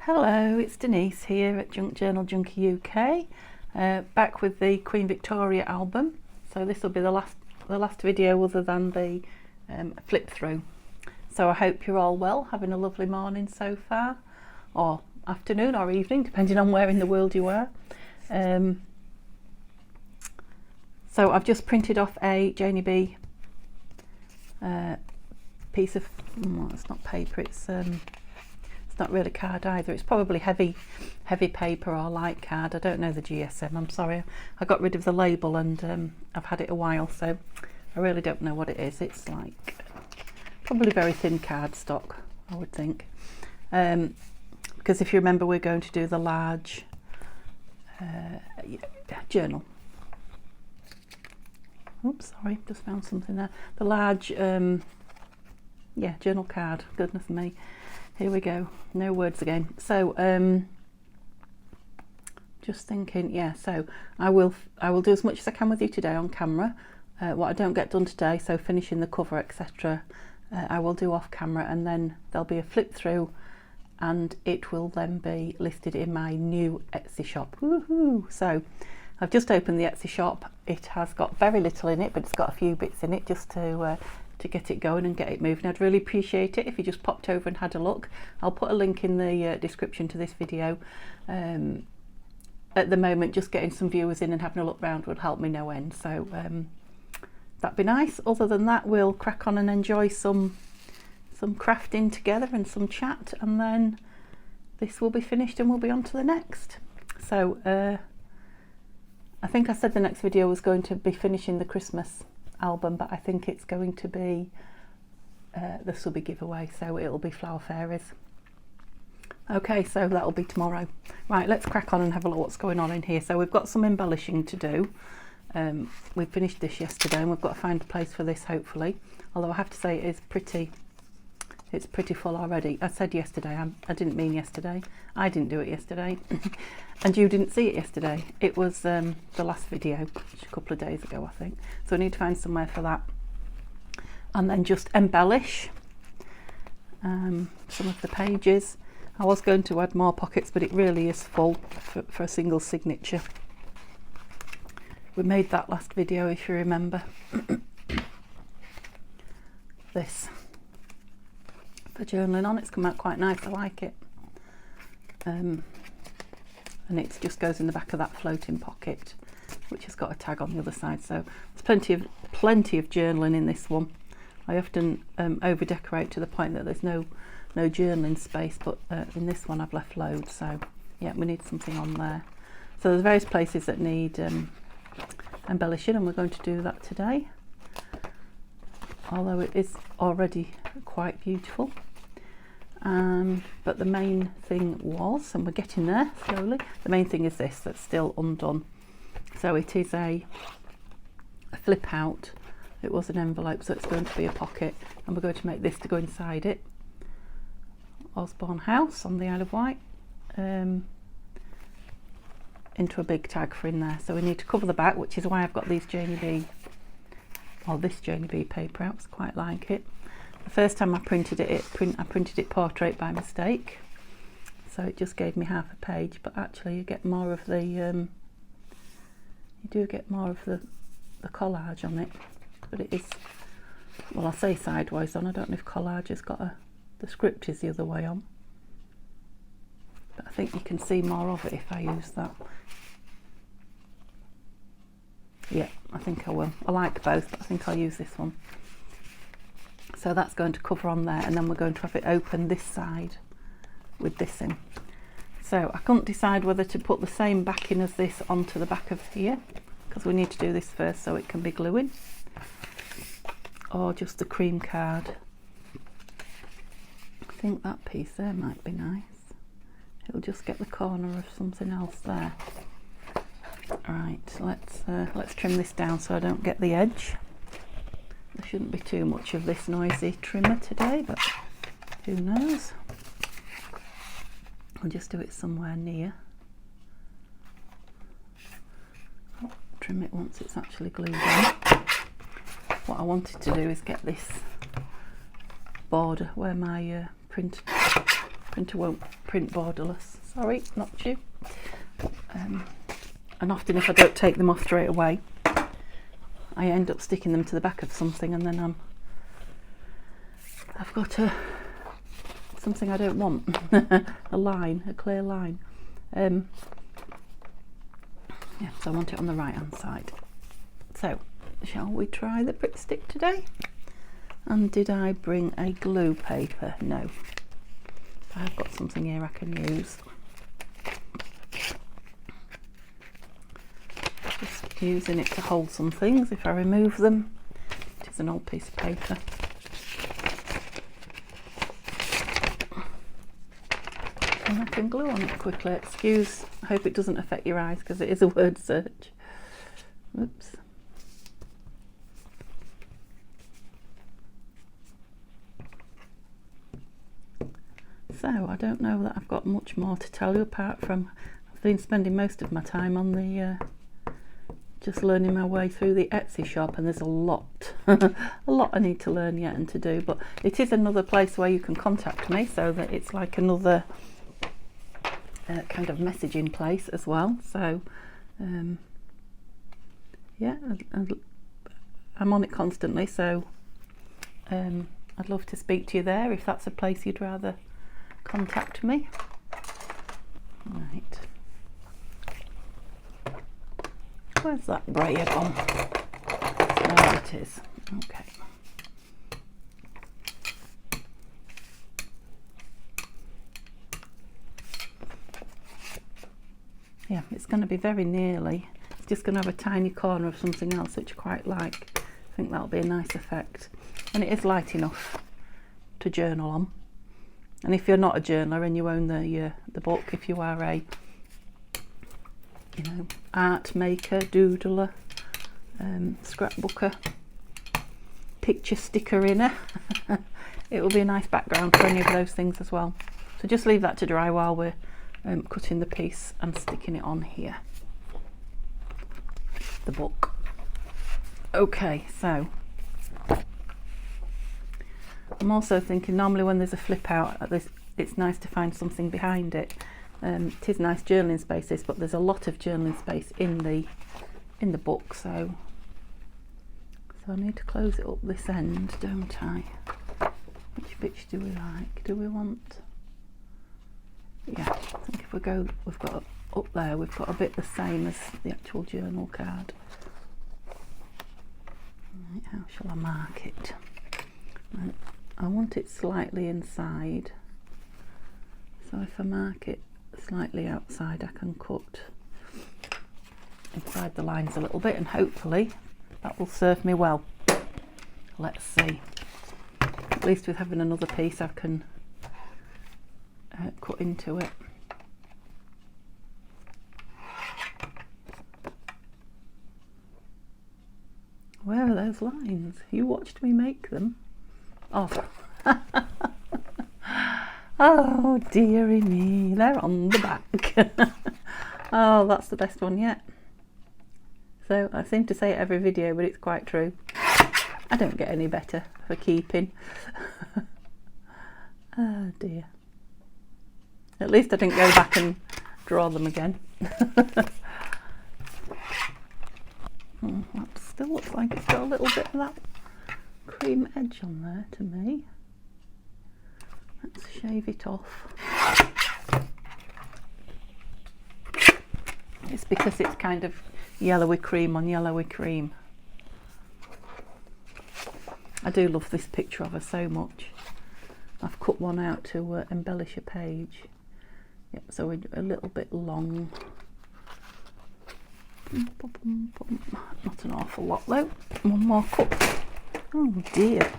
Hello, it's Denise here at Junk Journal Junkie UK, back with the Queen Victoria album. So this will be the last video other than the flip through. So I hope you're all well, having a lovely morning so far, or afternoon or evening, depending on where in the world you are. So I've just printed off a Janie B piece of, well, it's not paper, it's not really card either. It's probably heavy paper or light card. I don't know the GSM. I'm sorry. I got rid of the label and I've had it a while, so I really don't know what it is. It's like probably very thin cardstock, I would think. Because if you remember, we're going to do the large journal. Oops, sorry, just found something there. The large, journal card. Goodness me. Here we go, no words again. So just thinking, yeah, so I will do as much as I can with you today on camera. What I don't get done today, so finishing the cover, etc., I will do off camera, and then there'll be a flip through and it will then be listed in my new Etsy shop. Woohoo! So I've just opened the Etsy shop. It has got very little in it, but it's got a few bits in it just to get it going and get it moving. I'd really appreciate it if you just popped over and had a look. I'll put a link in the description to this video. At the moment, just getting some viewers in and having a look round would help me no end, so that'd be nice. Other than that, we'll crack on and enjoy some crafting together and some chat, and then this will be finished and we'll be on to the next. So I think I said the next video was going to be finishing the Christmas album, but I think it's going to be the subby giveaway, so it'll be Flower Fairies. Okay, so that'll be tomorrow. Right, let's crack on and have a look what's going on in here. So we've got some embellishing to do. We finished this yesterday and we've got to find a place for this, hopefully, although I have to say it's pretty full already. I said yesterday, I didn't mean yesterday. I didn't do it yesterday and you didn't see it yesterday. It was the last video, which a couple of days ago, I think. So I need to find somewhere for that, and then just embellish some of the pages. I was going to add more pockets, but it really is full for a single signature. We made that last video, if you remember. This for journaling on, it's come out quite nice. I like it. And it just goes in the back of that floating pocket, which has got a tag on the other side. So there's plenty of journaling in this one. I often over decorate to the point that there's no journaling space, but in this one I've left loads. So yeah, we need something on there. So there's various places that need embellishing, and we're going to do that today, although it is already quite beautiful. But the main thing was, and we're getting there slowly, the main thing is this that's still undone. So it is a flip out. It was an envelope, so it's going to be a pocket, and we're going to make this to go inside it. Osborne House on the Isle of Wight, into a big tag for in there. So we need to cover the back, which is why I've got these Janie B, or this Janie B paper out. I quite like it. The first time I printed it, I printed it portrait by mistake, so it just gave me half a page. But actually, you get more of the you do get more of the collage on it. But it is, well, I say sideways on. I don't know if collage has got the script is the other way on, but I think you can see more of it if I use that. Yeah, I think I will. I like both, but I think I'll use this one. So that's going to cover on there, and then we're going to have it open this side with this in. So I couldn't decide whether to put the same backing as this onto the back of here, because we need to do this first so it can be gluing, or just the cream card. I think that piece there might be nice. It'll just get the corner of something else there. Right, let's trim this down so I don't get the edge. There shouldn't be too much of this noisy trimmer today, but who knows. I'll just do it somewhere near. I'll trim it once it's actually glued on. What I wanted to do is get this border where my print Printer won't print borderless. Sorry, not you. And often if I don't take them off straight away, I end up sticking them to the back of something, and then I've got something I don't want. a clear line. Yeah, so I want it on the right hand side. So shall we try the Pritt Stick today? And did I bring a glue paper? No. I've got something here I can use. Just using it to hold some things if I remove them. It is an old piece of paper. And I can glue on it quickly. Excuse, I hope it doesn't affect your eyes because it is a word search. Oops. So I don't know that I've got much more to tell you apart from I've been spending most of my time on the just learning my way through the Etsy shop, and there's a lot a lot I need to learn yet and to do, but it is another place where you can contact me, so that it's like another kind of messaging place as well. So yeah, I'm on it constantly, so I'd love to speak to you there if that's a place you'd rather contact me. Right, where's that brayer gone? There it is. Okay. Yeah, it's going to be very nearly. It's just going to have a tiny corner of something else which I quite like. I think that'll be a nice effect, and it is light enough to journal on. And if you're not a journaler and you own the book, if you are a art maker, doodler, scrapbooker, picture sticker inner, it will be a nice background for any of those things as well. So just leave that to dry while we're cutting the piece and sticking it on here, the book. Okay, so I'm also thinking normally when there's a flip out at this, it's nice to find something behind it. It is nice journaling spaces, but there's a lot of journaling space in the book, so I need to close it up this end, don't I? Which bits do we like? Do we want? Yeah, I think if we go, we've got up there, we've got a bit the same as the actual journal card. Right, how shall I mark it? Right, I want it slightly inside, so if I mark it slightly outside, I can cut inside the lines a little bit, and hopefully that will serve me well. Let's see. At least with having another piece I can cut into it. Where are those lines? You watched me make them. Oh. Oh dearie me, they're on the back. Oh, that's the best one yet. So I seem to say it every video, but it's quite true. I don't get any better for keeping. Oh dear. At least I didn't go back and draw them again. That still looks like it's got a little bit of that cream edge on there to me. Let's shave it off. It's because it's kind of yellowy cream on yellowy cream. I do love this picture of her so much. I've cut one out to embellish a page. Yep, so a little bit long. Not an awful lot though. One more cut. Oh dear,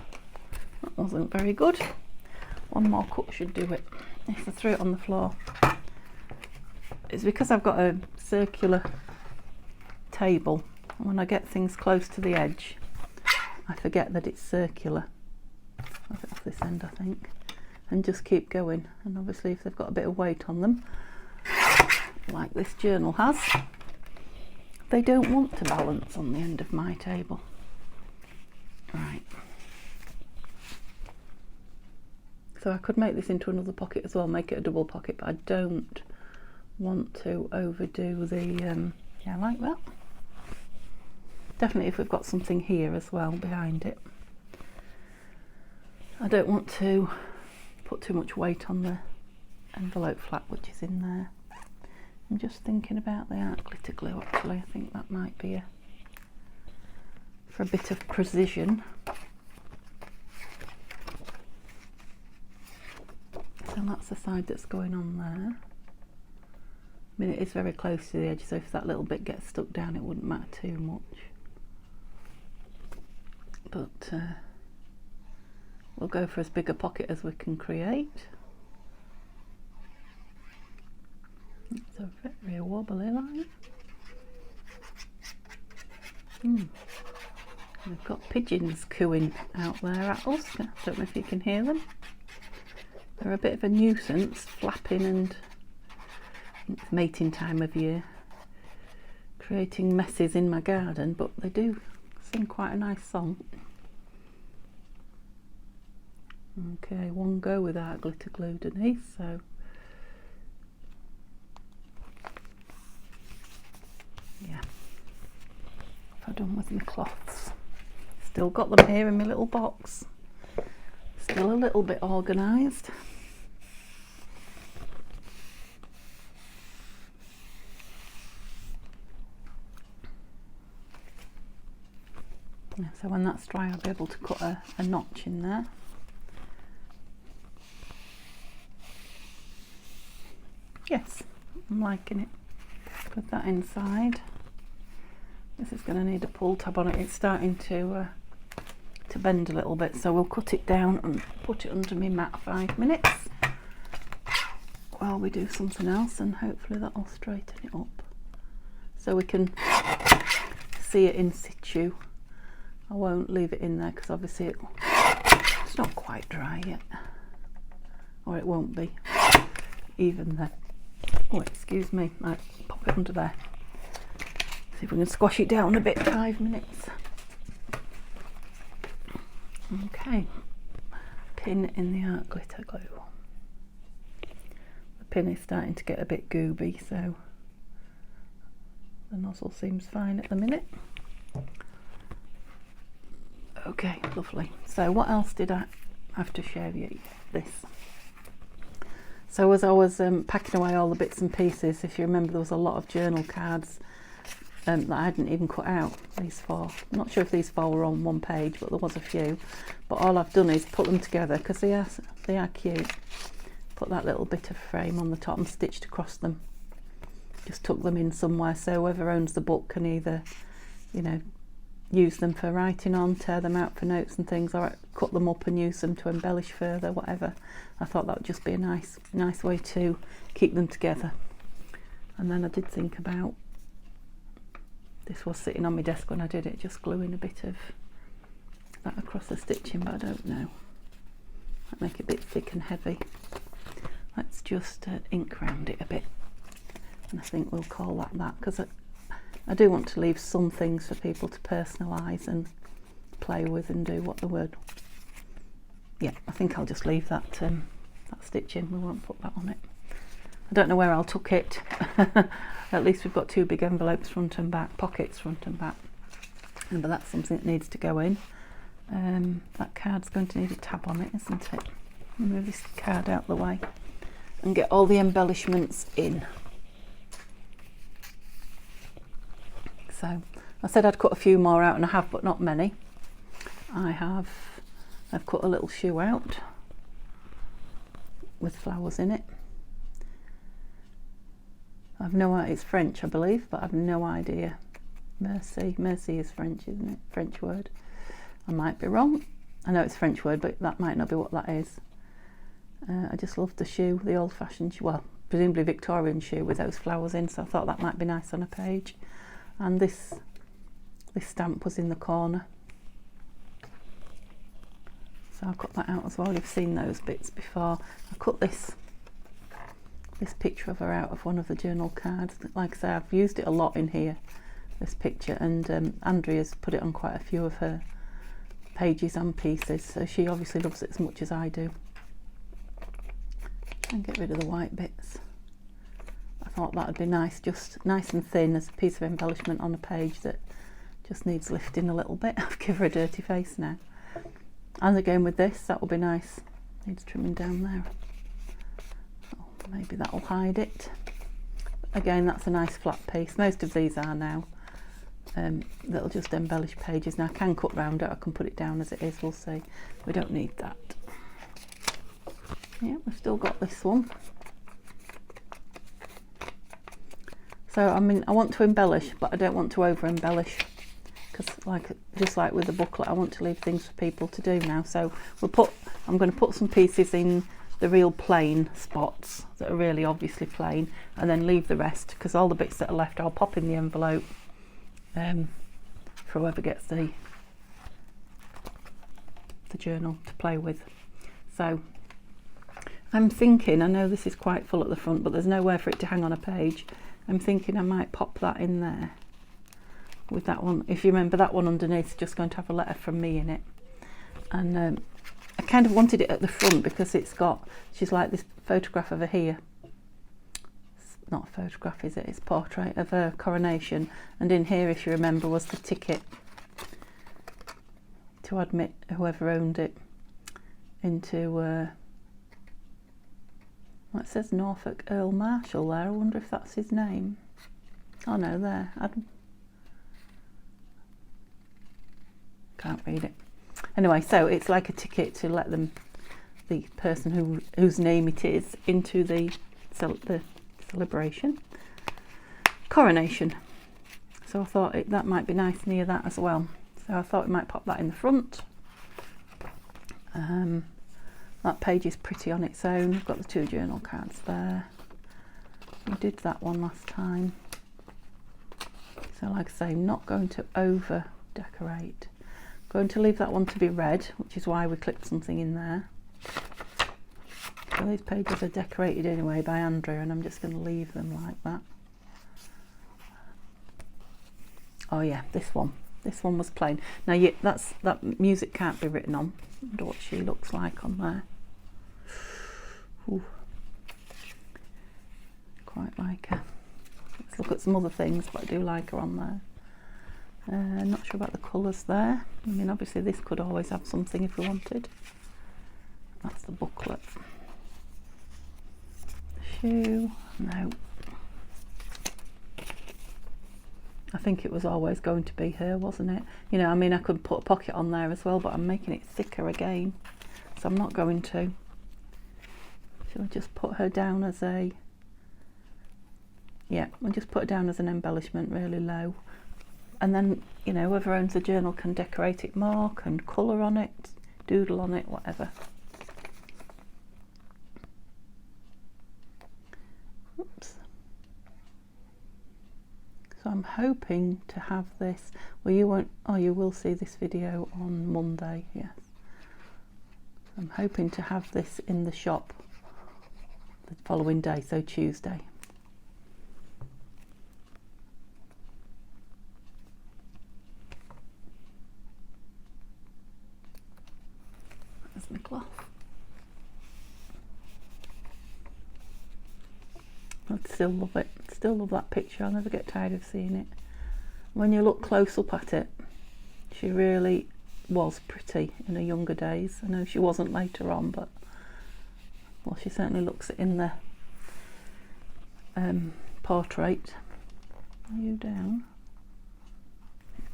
that wasn't very good. One more cut should do it. If I threw it on the floor. It's because I've got a circular table. When I get things close to the edge, I forget that it's circular. I'll have it off this end, I think, and just keep going. And obviously if they've got a bit of weight on them, like this journal has, they don't want to balance on the end of my table. Right. So I could make this into another pocket as well, make it a double pocket, but I don't want to overdo the, yeah, like that. Definitely if we've got something here as well behind it. I don't want to put too much weight on the envelope flap which is in there. I'm just thinking about the art glitter glue actually. I think that might be for a bit of precision. So that's the side that's going on there. I mean, it is very close to the edge, so if that little bit gets stuck down, it wouldn't matter too much. But we'll go for as big a pocket as we can create. It's a very wobbly line. We've got pigeons cooing out there at us. I don't know if you can hear them. They're a bit of a nuisance, flapping, and it's mating time of year, creating messes in my garden, but they do sing quite a nice song. Okay, one go with our glitter glue, Denise, so yeah. What have I done with my cloths? Still got them here in my little box. Still a little bit organised. So when that's dry, I'll be able to cut a notch in there. Yes, I'm liking it. Put that inside. This is going to need a pull tab on it. It's starting to bend a little bit, so we'll cut it down and put it under my mat 5 minutes while we do something else, and hopefully that'll straighten it up so we can see it in situ. I won't leave it in there because obviously it's not quite dry yet, or it won't be even then. Oh, excuse me, I'll pop it under there. See if we can squash it down a bit. 5 minutes. Okay, pin in the art glitter glue. The pin is starting to get a bit gooby, so the nozzle seems fine at the minute. Okay, lovely. So what else did I have to show you? This. So as I was packing away all the bits and pieces, if you remember, there was a lot of journal cards that I hadn't even cut out. These 4. I'm not sure if these 4 were on one page, but there was a few. But all I've done is put them together because they are cute. Put that little bit of frame on the top and stitched across them. Just tuck them in somewhere so whoever owns the book can either, you know, use them for writing on, tear them out for notes and things, or cut them up and use them to embellish further, whatever. I thought that would just be a nice way to keep them together. And then I did think about, this was sitting on my desk when I did it, just gluing a bit of that across the stitching, but I don't know. Might make it a bit thick and heavy. Let's just ink round it a bit, and I think we'll call that because I do want to leave some things for people to personalise and play with and do what the word. Yeah, I think I'll just leave that stitching. We won't put that on it. I don't know where I'll tuck it. At least we've got 2 big envelopes front and back, pockets front and back. But that's something that needs to go in. That card's going to need a tab on it, isn't it? I'll move this card out the way and get all the embellishments in. So I said I'd cut a few more out, and I have, but not many. I've cut a little shoe out with flowers in it. I've no idea, it's French I believe, but I've no idea. Merci is French, isn't it? French word. I might be wrong. I know it's a French word, but that might not be what that is. I just love the shoe, the old-fashioned shoe, well, presumably Victorian shoe with those flowers in, so I thought that might be nice on a page. And this stamp was in the corner, so I'll cut that out as well. You've seen those bits before. I cut this picture of her out of one of the journal cards. Like I say, I've used it a lot in here, this picture, and Andrea's put it on quite a few of her pages and pieces, so she obviously loves it as much as I do. and get rid of the white bits. I thought that would be nice, just nice and thin as a piece of embellishment on a page that just needs lifting a little bit. I've given her a dirty face now. And again with this, that will be nice. Needs trimming down there. Oh, maybe that'll hide it. Again, that's a nice flat piece. Most of these are now. That'll just embellish pages. Now I can cut round it, I can put it down as it is, we'll see. We don't need that. Yeah, we've still got this one. So I mean, I want to embellish, but I don't want to over embellish, because just like with the booklet, I want to leave things for people to do now. So I'm going to put some pieces in the real plain spots that are really obviously plain, and then leave the rest, because all the bits that are left I'll pop in the envelope for whoever gets the journal to play with. So I'm thinking, I know this is quite full at the front, but there's nowhere for it to hang on a page. I'm thinking I might pop that in there with that one. If you remember, that one underneath is just going to have a letter from me in it. And I kind of wanted it at the front because she's like this photograph of her here. It's not a photograph, is it? It's a portrait of her coronation. And in here, if you remember, was the ticket to admit whoever owned it into, well, it says Norfolk Earl Marshall there. I wonder if that's his name. Oh no, there. Can't read it. Anyway, so it's like a ticket to let them, the person whose name it is, into the celebration, coronation. So I thought that might be nice near that as well. So I thought we might pop that in the front. That page is pretty on its own. We've got the 2 journal cards there. We did that one last time. So like I say, I'm not going to over decorate. Going to leave that one to be red, which is why we clipped something in there. So these pages are decorated anyway by Andrew, and I'm just going to leave them like that. Oh yeah, this one was plain. Now that music can't be written on. I wonder what she looks like on there. Ooh. Quite like her. Let's look at some other things, but I do like her on there. Not sure about the colours there. I mean, obviously this could always have something if we wanted. That's the booklet. Shoe, no. I think it was always going to be her, wasn't it? You know, I mean, I could put a pocket on there as well, but I'm making it thicker again, so I'm not going to. Shall I just put her down as a... Yeah, we'll just put it down as an embellishment, really low. And then, you know, whoever owns the journal can decorate it more, can colour on it, doodle on it, whatever. Oops. So I'm hoping to have this, well, you won't, oh, you will see this video on Monday, yes. I'm hoping to have this in the shop the following day, so Tuesday. There's my cloth. I still love it. Still love that picture. I'll never get tired of seeing it. When you look close up at it, she really was pretty in her younger days. I know she wasn't later on, but well, she certainly looks it in the portrait. Are you down?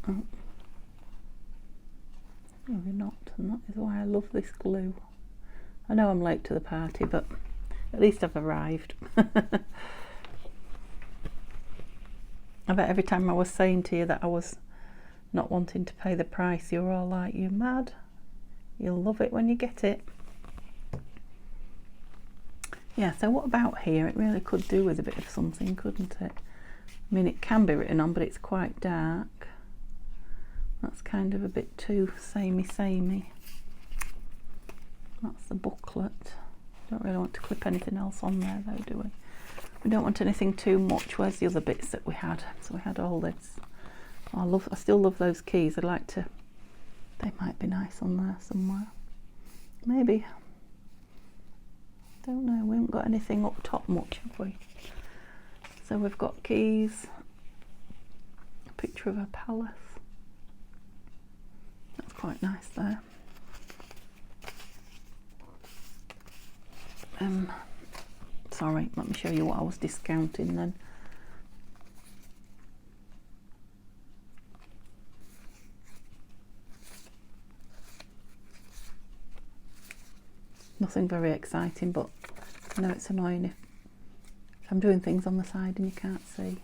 Oh. No, you're not, and that is why I love this glue. I know I'm late to the party, but at least I've arrived. I bet every time I was saying to you that I was not wanting to pay the price, you were all like, you're mad. You'll love it when you get it. Yeah, so what about here? It really could do with a bit of something, couldn't it? I mean, it can be written on, but it's quite dark. That's kind of a bit too samey. That's the booklet. Don't really want to clip anything else on there though, do we? We don't want anything too much. Where's the other bits that we had? So we had all this. Oh, I still love those keys. I'd like to, they might be nice on there somewhere. Maybe Don't know, we haven't got anything up top much, have we? So we've got keys, a picture of a palace. That's quite nice there. Sorry, let me show you what I was discounting then. Nothing very exciting, but I know it's annoying if I'm doing things on the side and you can't see.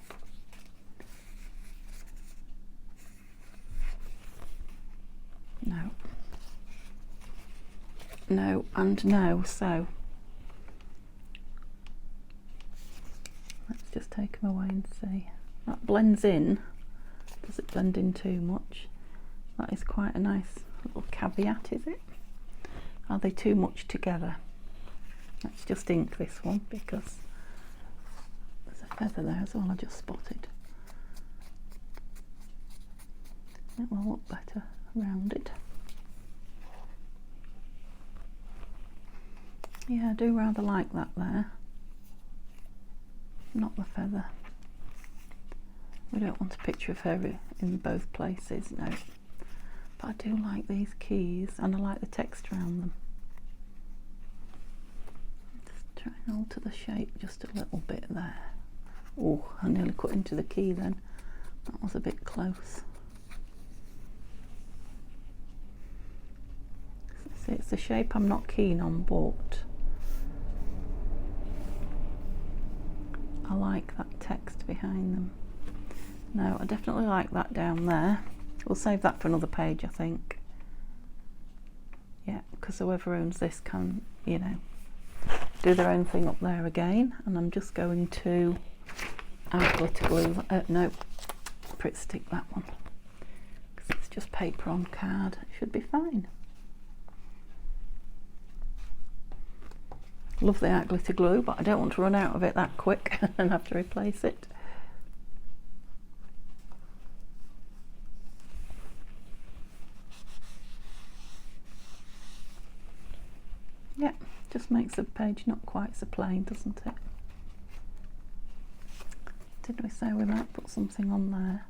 No. No and no, so let's just take them away and see. That blends in. Does it blend in too much? That is quite a nice little caveat, is it? Are they too much together? Let's just ink this one because there's a feather there as well I just spotted. It will look better rounded. Yeah, I do rather like that there. Not the feather. We don't want a picture of her in both places, no. But I do like these keys and I like the text around them. Just try and alter the shape just a little bit there. Oh, I nearly cut into the key then. That was a bit close. See, it's a shape I'm not keen on, but I like that text behind them. No, I definitely like that down there. We'll save that for another page, I think. Yeah, because whoever owns this can, you know, do their own thing up there again. And I'm just going to add glitter glue. No, Pritt stick that one. Because it's just paper on card. It should be fine. Love the art glitter glue, but I don't want to run out of it that quick and have to replace it. Yeah, just makes the page not quite so plain, doesn't it? Did we say we might put something on there?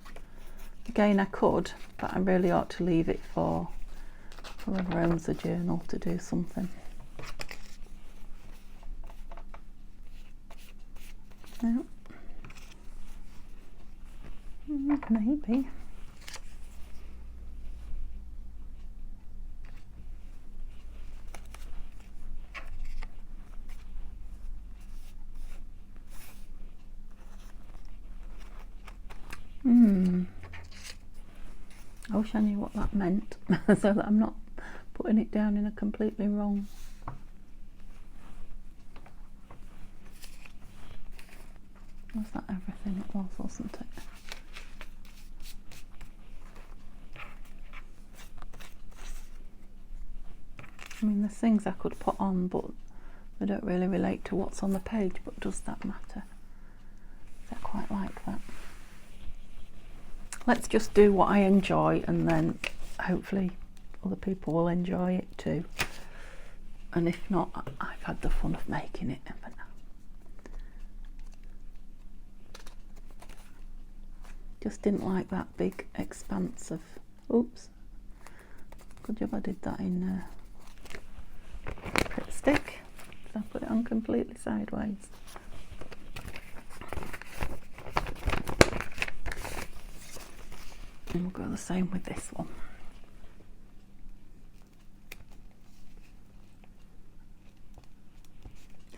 Again, I could, but I really ought to leave it for whoever owns the journal to do something. No. Maybe. I wish I knew what that meant so that I'm not putting it down in a completely wrong. Was that everything it was, wasn't it? I mean, there's things I could put on, but they don't really relate to what's on the page, but does that matter? I quite like that. Let's just do what I enjoy, and then hopefully other people will enjoy it too. And if not, I've had the fun of making it. Just didn't like that big expanse of, oops, good job I did that in Pritt stick, so I put it on completely sideways. And we'll go the same with this one.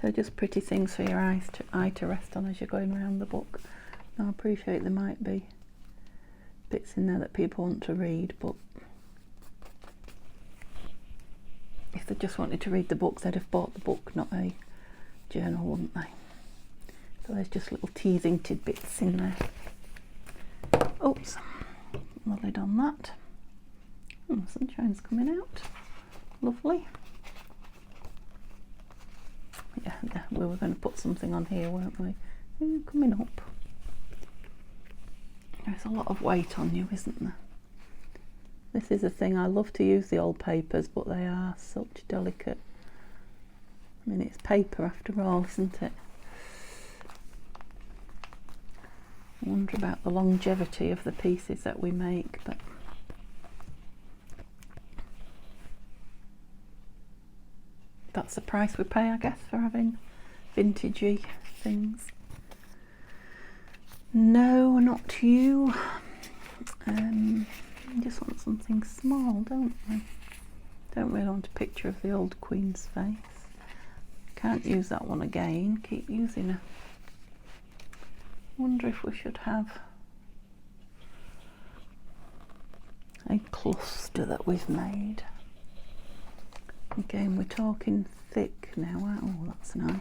So just pretty things for your eye to rest on as you're going around the book. Now I appreciate there might be bits in there that people want to read, but if they just wanted to read the book, they'd have bought the book, not a journal, wouldn't they? So there's just little teasing tidbits in there. Oops. The lid on that. Sunshine's coming out. Lovely. Yeah, we were going to put something on here, weren't we? Coming up. There's a lot of weight on you, isn't there? This is a thing, I love to use the old papers, but they are such delicate I mean, it's paper after all, isn't it? I wonder about the longevity of the pieces that we make, but that's the price we pay, I guess, for having vintagey things. No, not you. We just want something small, don't we? Don't really want a picture of the old Queen's face. Can't use that one again. Keep using her. Wonder if we should have a cluster that we've made. Again, we're talking thick now. Oh, that's nice.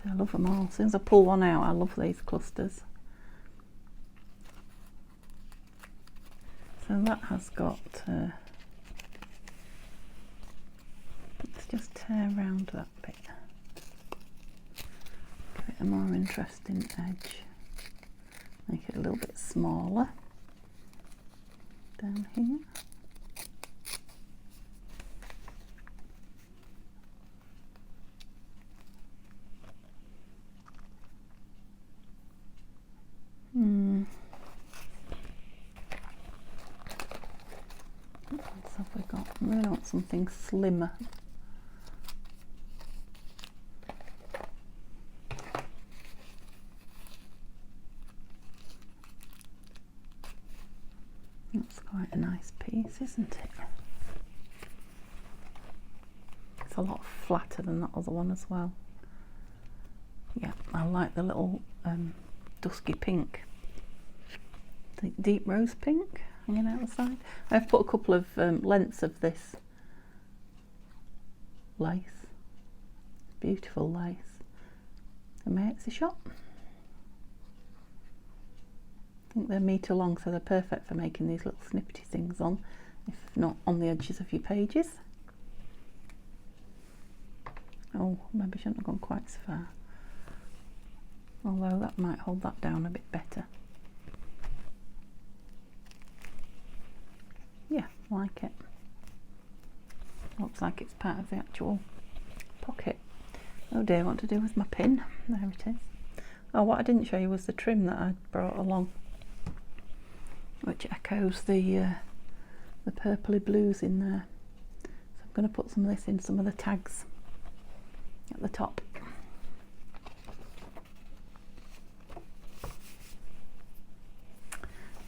See, I love them all. As soon as I pull one out, I love these clusters. So that has got, let's just tear around that bit. Give it a more interesting edge. Make it a little bit smaller. Down here. What have we got? I really want something slimmer. That's quite a nice piece, isn't it? It's a lot flatter than that other one as well. Yeah, I like the little dusky pink, the deep rose pink hanging out the side. I've put a couple of lengths of this lace, beautiful lace, in my Etsy shop. I think they're metre long, so they're perfect for making these little snippety things on, if not on the edges of your pages. Oh, maybe I shouldn't have gone quite so far. Although that might hold that down a bit better. Yeah, like it. Looks like it's part of the actual pocket. Oh dear, what to do with my pin? There it is. Oh, what I didn't show you was the trim that I brought along, which echoes the purpley blues in there. So I'm going to put some of this in some of the tags at the top.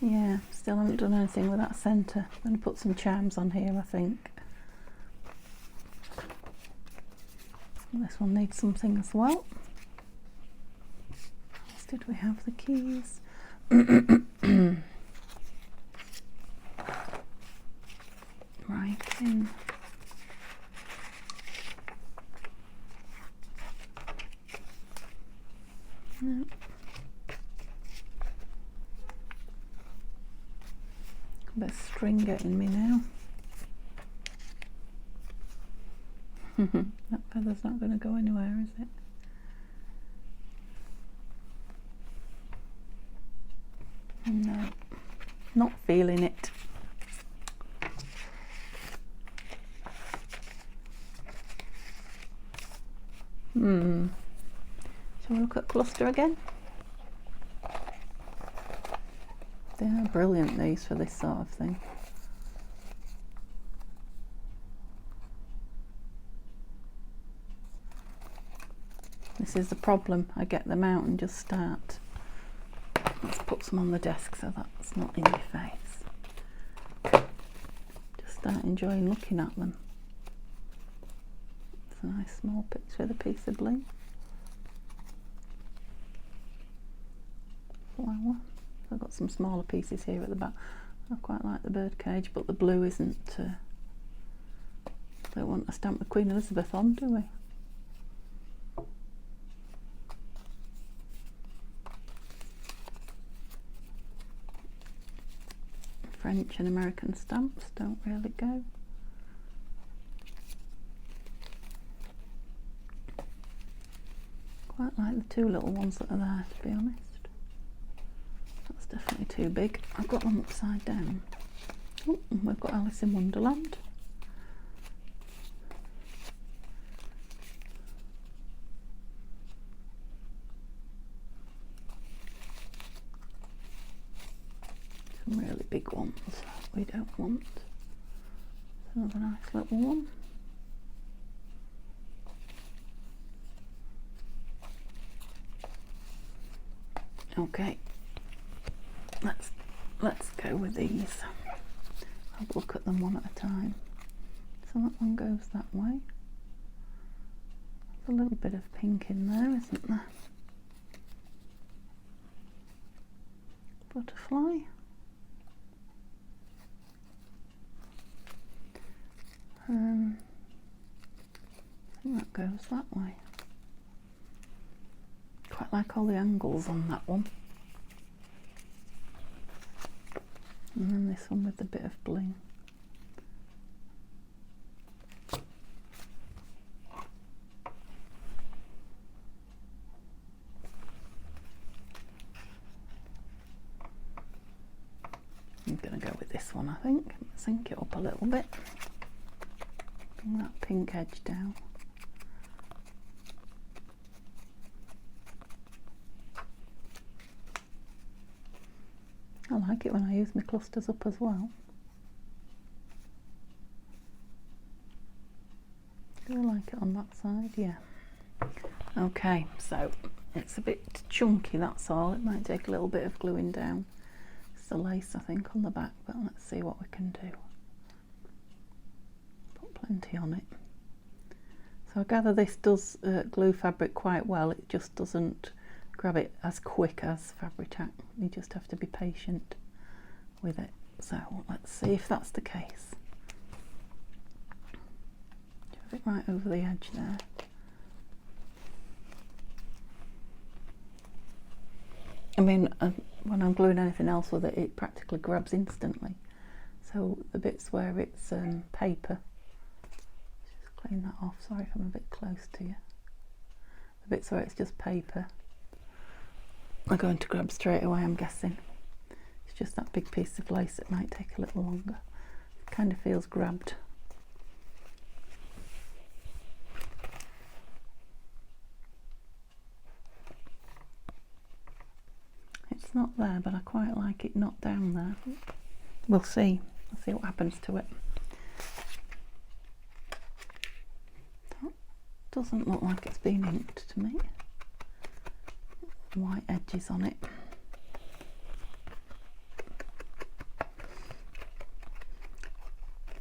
Yeah, still haven't done anything with that centre. I'm going to put some charms on here, I think. This one needs something as well. What else did we have? The keys. Right in. No. A bit of string getting me now. That feather's not going to go anywhere, is it? No, not feeling it. Shall we look at cluster again? They are brilliant, these, for this sort of thing. This is the problem. I get them out and just start. Let's put some on the desk so that's not in your face. Just start enjoying looking at them. It's a nice small picture with a piece of bling. Flower. I've got some smaller pieces here at the back. I quite like the bird cage, but the blue isn't. Don't want to stamp the Queen Elizabeth on, do we? French and American stamps don't really go. Quite like the two little ones that are there, to be honest. That's definitely too big. I've got them upside down. Oh, and we've got Alice in Wonderland. some really big ones we don't want. Another nice little one. Okay, let's go with these. I'll look at them one at a time. So that one goes that way. There's a little bit of pink in there, isn't there? Butterfly. I think that goes that way. Quite like all the angles on that one. And then this one with a bit of bling. I'm going to go with this one, I think. Sink it up a little bit. Bring that pink edge down. I like it when I use my clusters up as well. Do I like it on that side? Yeah. Okay, so it's a bit chunky, that's all. It might take a little bit of gluing down. It's the lace, I think, on the back, but let's see what we can do. Put plenty on it. So I gather this does glue fabric quite well. It just doesn't grab it as quick as Fabri-Tac. You just have to be patient with it. So let's see if that's the case. Have it right over the edge there. I mean, when I'm gluing anything else with it, it practically grabs instantly. So the bits where it's paper, just clean that off. Sorry if I'm a bit close to you. The bits where it's just paper are going to grab straight away, I'm guessing. It's just that big piece of lace that might take a little longer. It kind of feels grabbed. It's not there, but I quite like it not down there. We'll see. We'll see what happens to it. That doesn't look like it's been inked to me. White edges on it.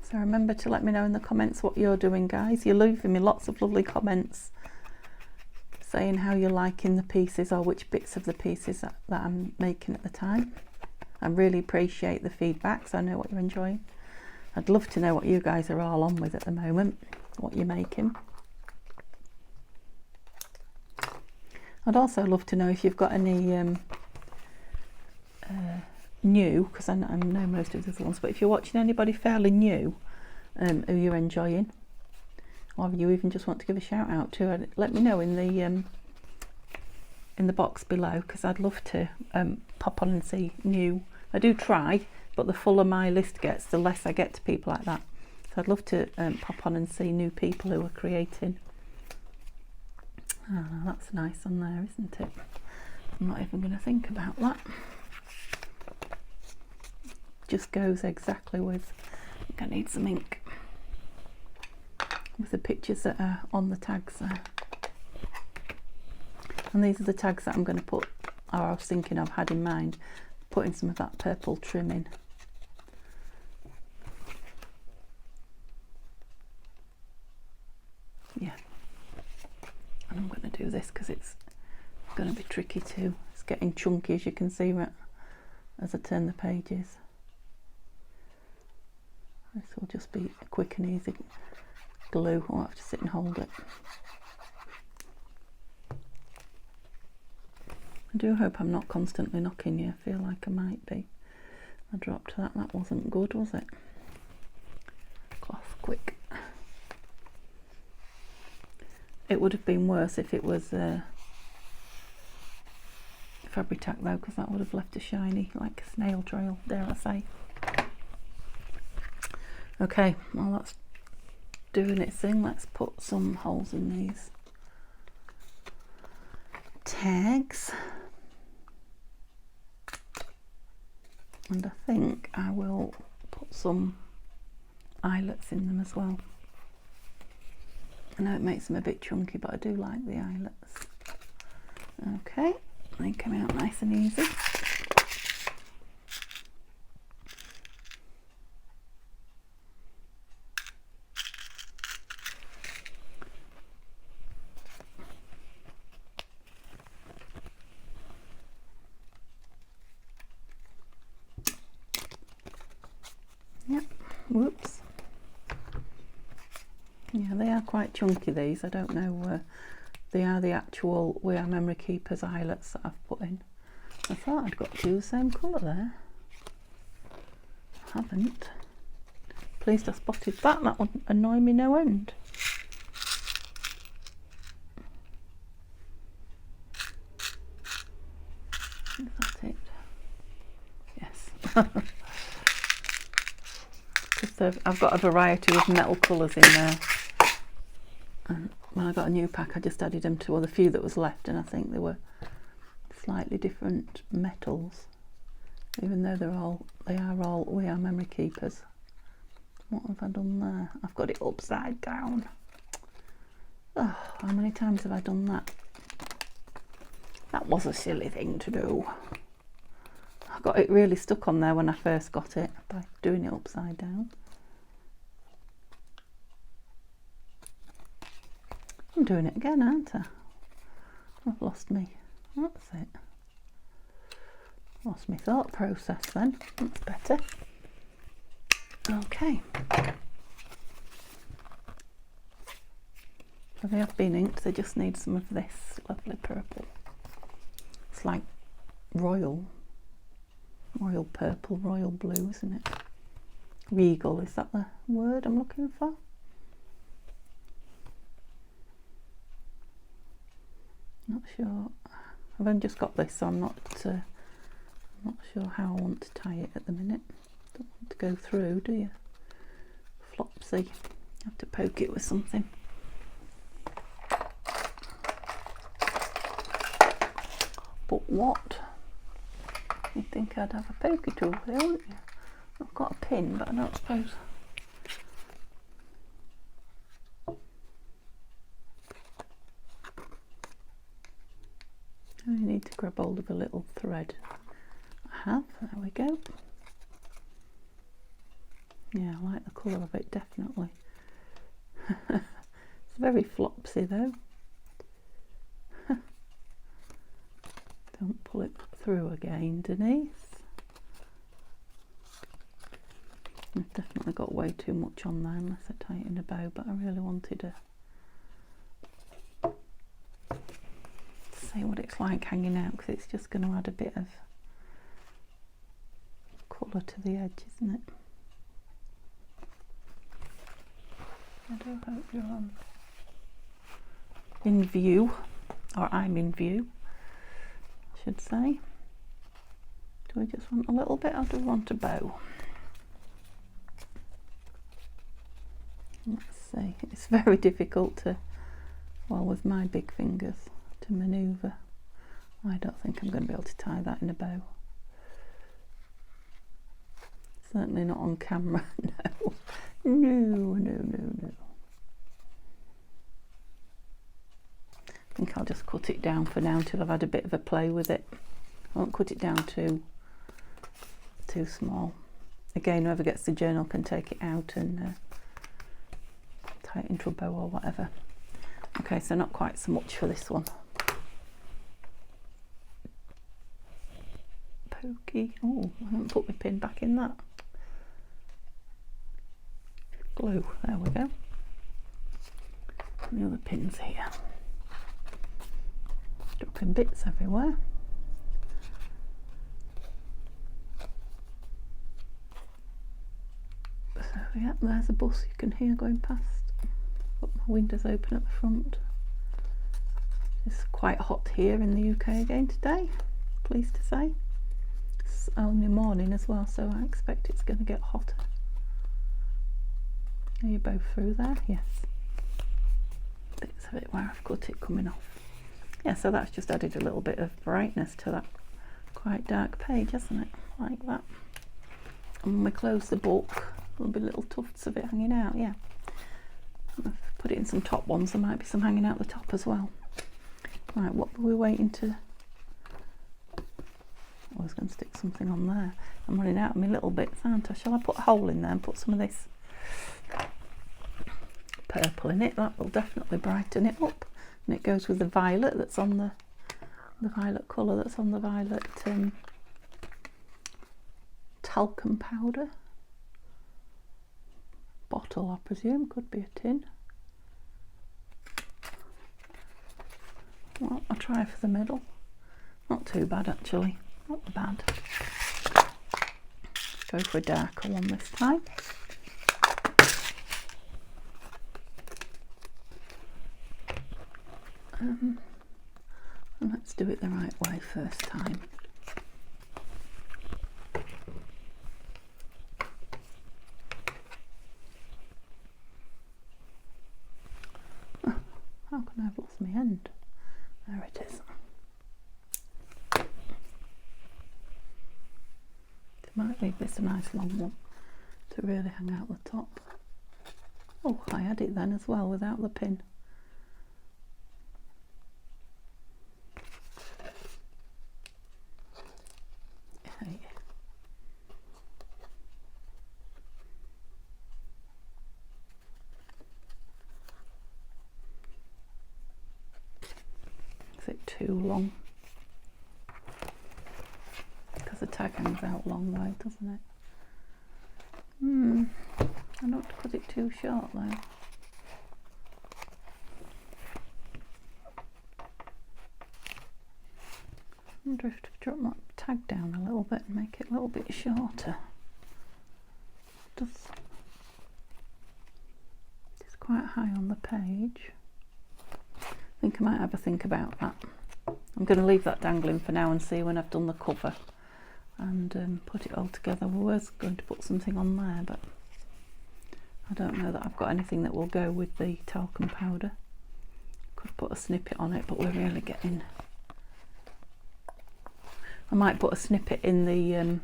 So remember to let me know in the comments what you're doing, guys. You're leaving me lots of lovely comments saying how you're liking the pieces or which bits of the pieces that I'm making at the time. I really appreciate the feedback, so I know what you're enjoying. I'd love to know what you guys are all on with at the moment, what you're making. I'd also love to know if you've got any new, because I know most of the other ones, but if you're watching anybody fairly new who you're enjoying, or you even just want to give a shout out to, let me know in the box below, because I'd love to pop on and see new. I do try, but the fuller my list gets, the less I get to people like that. So I'd love to pop on and see new people who are creating. Oh, that's nice on there, isn't it? I'm not even going to think about that. Just goes exactly with, I think I need some ink, with the pictures that are on the tags there. And these are the tags that I'm going to put, or I was thinking of, had in mind, putting some of that purple trim in. Yeah. And I'm going to do this because it's going to be tricky too. It's getting chunky, as you can see, right, as I turn the pages. This will just be a quick and easy glue. I'll have to sit and hold it. I do hope I'm not constantly knocking you. I feel like I might be. I dropped that. That wasn't good, was it? Cloth, quick. It would have been worse if it was Fabri-Tac though, because that would have left a shiny, like a snail trail, dare I say. Okay, well that's doing its thing. Let's put some holes in these tags. And I think I will put some eyelets in them as well. I know it makes them a bit chunky, but I do like the eyelets. Okay, they come out nice and easy. Yep, whoops. Yeah, they are quite chunky, these. I don't know, they are the actual We Are Memory Keepers eyelets that I've put in. I thought I'd got two the same colour there. I haven't. Pleased I spotted that. That would annoy me no end. Is that it? Yes. I've got a variety of metal colours in there. And when I got a new pack, I just added them to the few that was left, and I think they were slightly different metals, even though they are all We Are Memory Keepers. What have I done there? I've got it upside down. Oh, how many times have I done that? That was a silly thing to do. I got it really stuck on there when I first got it by doing it upside down. I'm doing it again, aren't I? I've lost me. That's it. Lost my thought process then. That's better. Okay. So they have been inked. They just need some of this lovely purple. It's like royal purple, royal blue, isn't it? Regal, is that the word I'm looking for? Not sure. I've only just got this, so I'm not sure how I want to tie it at the minute. Don't want to go through, do you? Flopsy. You have to poke it with something. But what? You'd think I'd have a pokey tool here, wouldn't you? I've got a pin, but I don't suppose. I need to grab hold of a little thread. I have, there we go. Yeah, I like the colour of it, definitely. It's very flopsy though. Don't pull it through again, Denise. I've definitely got way too much on there unless I tie it in a bow, but I really wanted to see what it's like hanging out, because it's just going to add a bit of colour to the edge, isn't it? I do hope you're in view, or I'm in view, I should say. Do I just want a little bit, or do I want a bow? Let's see, it's very difficult to, well, with my big fingers, to manoeuvre. I don't think I'm going to be able to tie that in a bow. Certainly not on camera, no. No. I think I'll just cut it down for now until I've had a bit of a play with it. I won't cut it down too small. Again, whoever gets the journal can take it out and tie it into a bow or whatever. Okay, so not quite so much for this one. Pokey. Oh, I haven't put my pin back in that. Glue, there we go. And the other pins here. Dropping bits everywhere. So yeah, there's a bus you can hear going past. Got my windows open at the front. It's quite hot here in the UK again today, pleased to say. It's only morning as well, so I expect it's going to get hotter. Are you both through there? Yes. Bits of it where I've cut it coming off. Yeah, so that's just added a little bit of brightness to that quite dark page, hasn't it? Like that. And when we close the book, there'll be little tufts of it hanging out, yeah. I've put it in some top ones, there might be some hanging out the top as well. Right, what were we waiting to... I was going to stick something on there. I'm running out of my little bits, aren't I? Shall I put a hole in there and put some of this purple in it? That will definitely brighten it up. And it goes with the violet that's on the violet colour that's on the violet talcum powder. Bottle, I presume, could be a tin. Well, I'll try for the middle. Not too bad actually, not bad. Go for a darker one this time. And let's do it the right way first time. Oh, how can I have lost my end? There it is. Might leave this a nice long one to really hang out the top. Oh, I had it then as well without the pin. Okay. Is it too long? The tag hangs out long way, doesn't it? I don't cut it too short though. I wonder if to drop that tag down a little bit and make it a little bit shorter. It's quite high on the page. I think I might have a think about that. I'm going to leave that dangling for now and see when I've done the cover and put it all together. We were going to put something on there, but I don't know that I've got anything that will go with the talcum powder. Could put a snippet on it, but we're really getting... I might put a snippet in the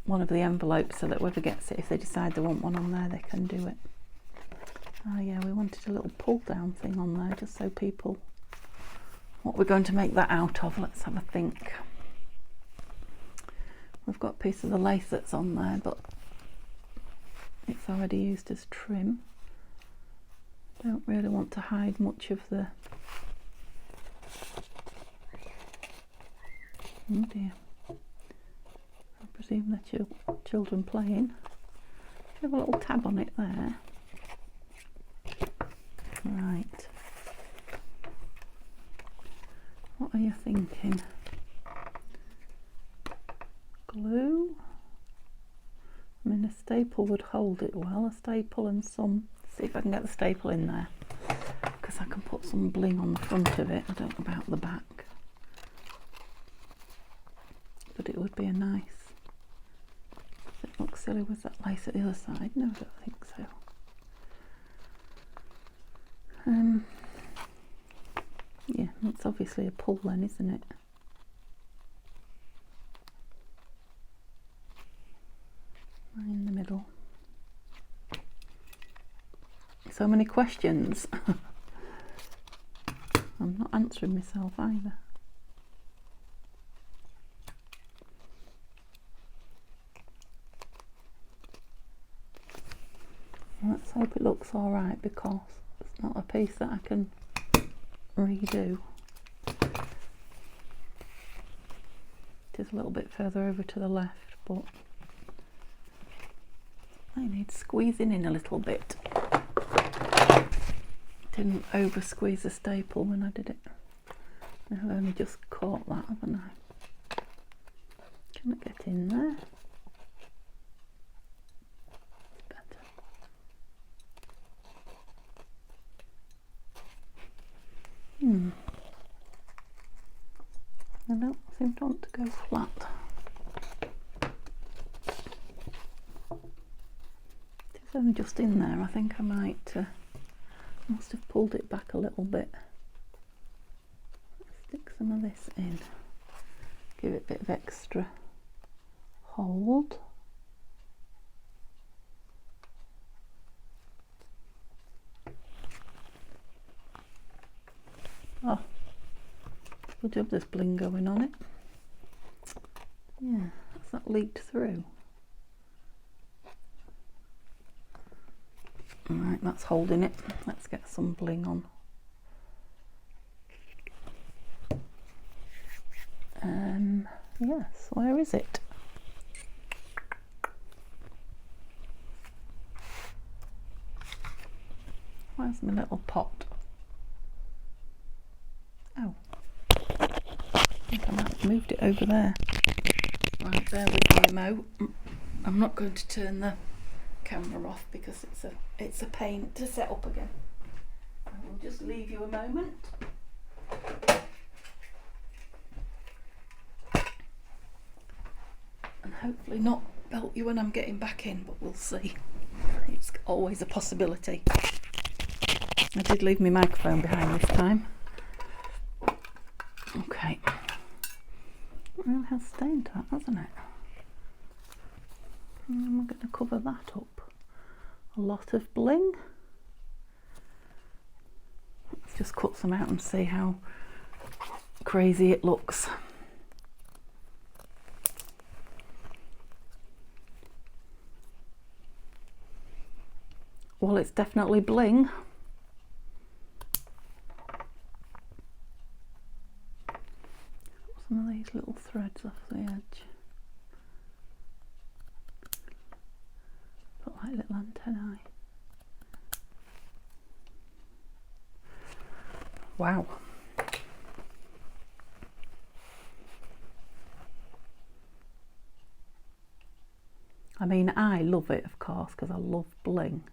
one of the envelopes so that whoever gets it, if they decide they want one on there, they can do it. Oh yeah, we wanted a little pull down thing on there just so people... What we're going to make that out of, let's have a think. We've got a piece of the lace that's on there, but it's already used as trim. Don't really want to hide much of the... Oh dear. I presume they're children playing. Have a little tab on it there. Right. What are you thinking? Glue? I mean, a staple would hold it well. A staple and some... See if I can get the staple in there, because I can put some bling on the front of it. I don't know about the back, but it would be a nice... Does it look silly with that lace at the other side? No, I don't think so. Yeah, that's obviously a pull then, isn't it? Right in the middle. So many questions. I'm not answering myself either. Let's hope it looks all right, because it's not a piece that I can redo. It is a little bit further over to the left, but I need squeezing in a little bit. Didn't over squeeze the staple when I did it. I've only just caught that, haven't I? Can I get in there? Better. I don't seem to want to go flat. It's only just in there. I think I might must have pulled it back a little bit. Let's stick some of this in. Give it a bit of extra hold. good job there's bling going on it. Yeah, has that leaked through? Alright, that's holding it. Let's get some bling on. Yes, where is it? Where's my little pot? Oh, I think I might have moved it over there. Right, bear with me, Mo. I'm not going to turn the camera off because it's a pain to set up again. I will just leave you a moment. And hopefully not belt you when I'm getting back in, but we'll see. It's always a possibility. I did leave my microphone behind this time. Okay. It really has stained that, hasn't it? I'm going to cover that up. A lot of bling. Let's just cut some out and see how crazy it looks. Well, it's definitely bling. Some of these little threads off the edge. Look like little antennae. Wow. I mean, I love it, of course, because I love bling.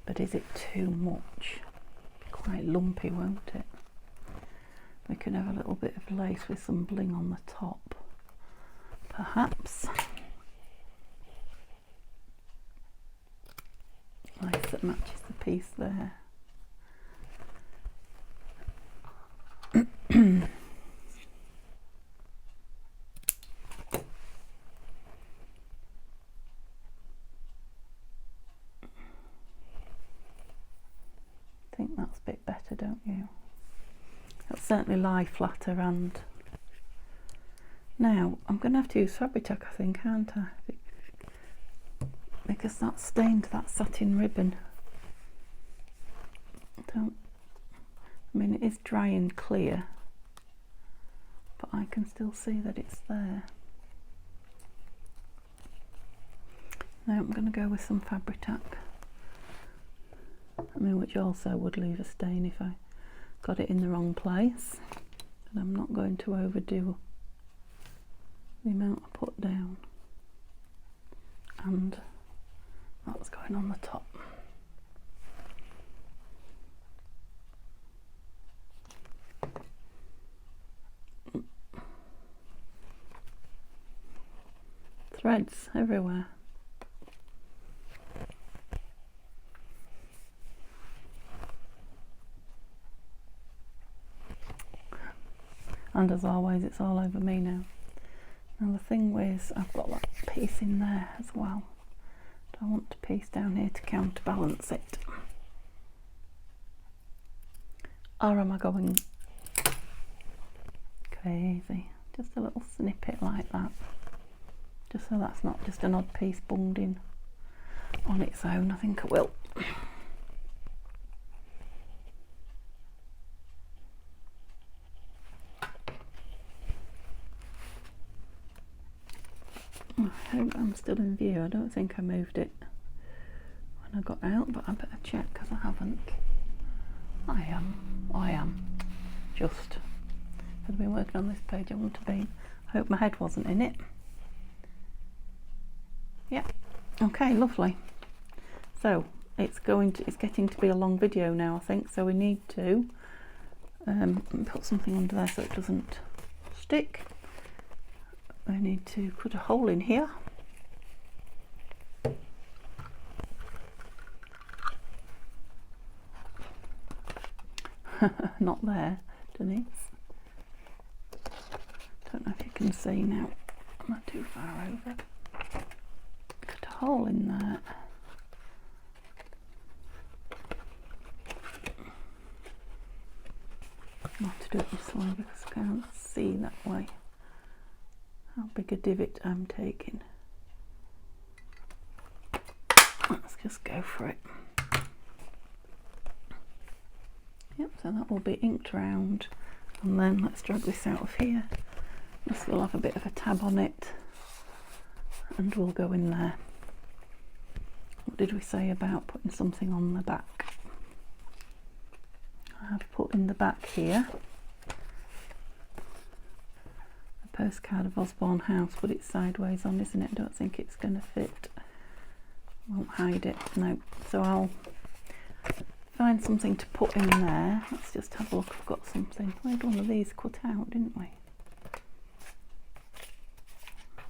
But is it too much? Quite lumpy, won't it? We can have a little bit of lace with some bling on the top, perhaps. Lace that matches the piece there. I think that's a bit better, don't you? It'll certainly lie flatter. And now I'm going to have to use Fabric-Tac, I think, aren't I? Because that stained that satin ribbon. I mean, it is dry and clear, but I can still see that it's there. Now I'm going to go with some Fabric-Tac. I mean, which also would leave a stain if I got it in the wrong place. But I'm not going to overdo the amount I put down. And that's going on the top. Threads everywhere. And as always, it's all over me now. Now the thing is, I've got that piece in there as well. I want a piece down here to counterbalance it. Or am I going crazy? Just a little snippet like that. Just so that's not just an odd piece bunged in on its own. I think I will. I hope I'm still in view. I don't think I moved it when I got out, but I better check because I haven't. I am. Just. If I'd been working on this page, I wouldn't have been. I hope my head wasn't in it. Yeah. Okay, lovely. So it's getting to be a long video now, I think. So we need to put something under there so it doesn't stick. I need to put a hole in here. Not there, Denise. Don't know if you can see now. I'm not too far over. Put a hole in there. Not do it this way because I can't see that way how big a divot I'm taking. Let's just go for it. Yep, so that will be inked round, and then let's drag this out of here. This will have a bit of a tab on it and we'll go in there. What did we say about putting something on the back? I have put in the back here a postcard of Osborne House, but it's sideways on, isn't it? I don't think it's going to fit. Won't hide it, no. So I'll find something to put in there. Let's just have a look. I've got something. We had one of these cut out, didn't we?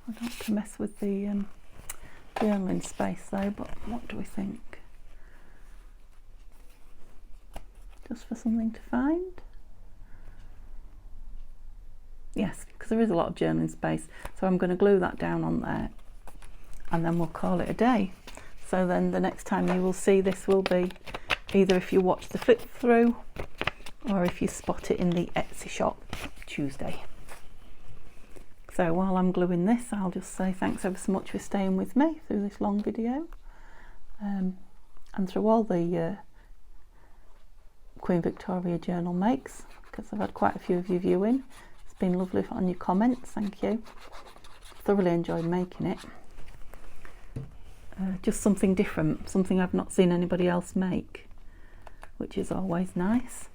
I don't want to mess with the journaling space though, but what do we think? Just for something to find? Yes, because there is a lot of journaling space. So I'm going to glue that down on there and then we'll call it a day. So then the next time you will see this will be either if you watch the flip through or if you spot it in the Etsy shop Tuesday. So while I'm gluing this, I'll just say thanks ever so much for staying with me through this long video and through all the Queen Victoria journal makes, because I've had quite a few of you viewing. It's been lovely on your comments, thank you. Thoroughly enjoyed making it. Just something different, something I've not seen anybody else make, which is always nice.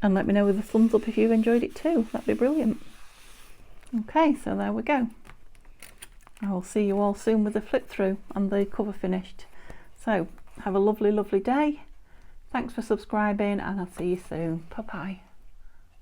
And let me know with a thumbs up if you've enjoyed it too, that'd be brilliant. Okay, so there we go. I will see you all soon with the flip through and the cover finished. So have a lovely, lovely day. Thanks for subscribing and I'll see you soon. Bye bye.